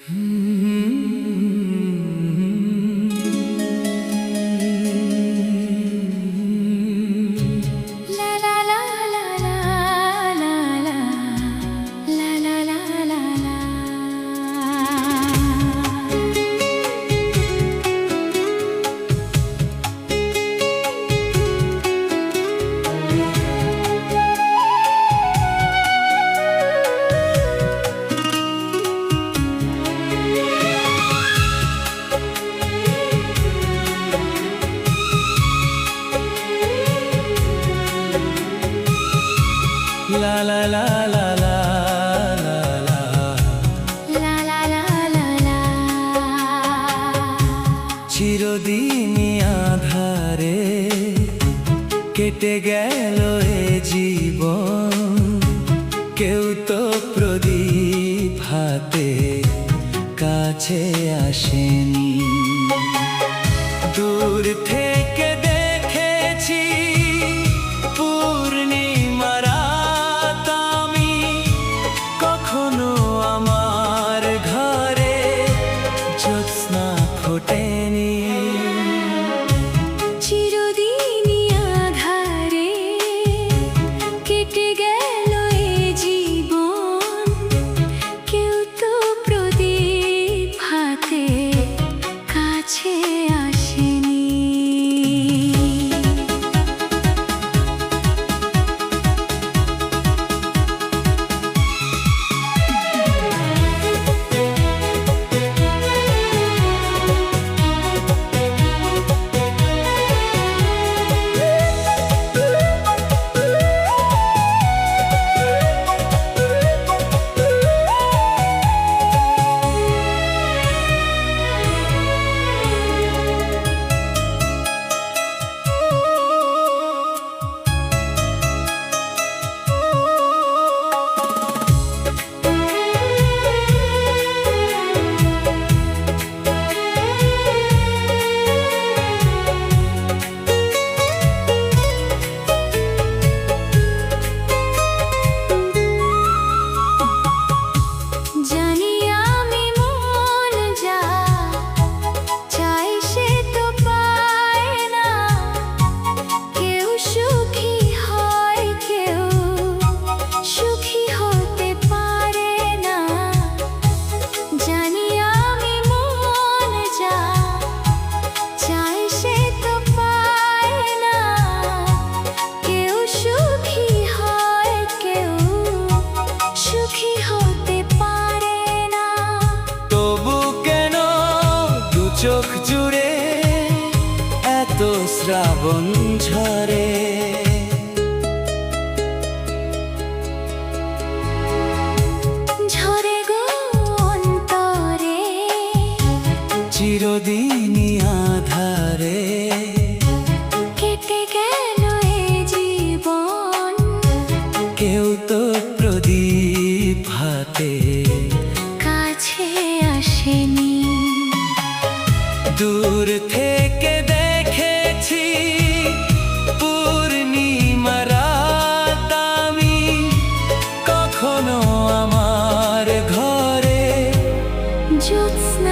La la la la la la la la la la la la চিরদিনই আধারে কেটে গেল এ জীবন, কেউ তো প্রদীপ হাতে কাছে আসেনি। দূর থেকে দেখেছি পূর্ণিমা রাত আমি, কখনো আমার ঘরে জ্যোৎস্না ফোটেনি। চিরদিনই আঁধারে কেটে গেল এ জীবন, কেউ তো প্রদীপ হাতে কাছে আসেনি। চোখ জুড়ে এত শ্রাবণ ঝরে, ঝরে গো অন্তরে চিরদিনই আধারে কেটে গেল এ জীবন, কেউ তো প্রদীপ হাতে কাছে আসেনি। দূর থেকে দেখেছি পূর্ণিমা রাত আমি, কখনো আমার ঘরে জ্যোৎস্না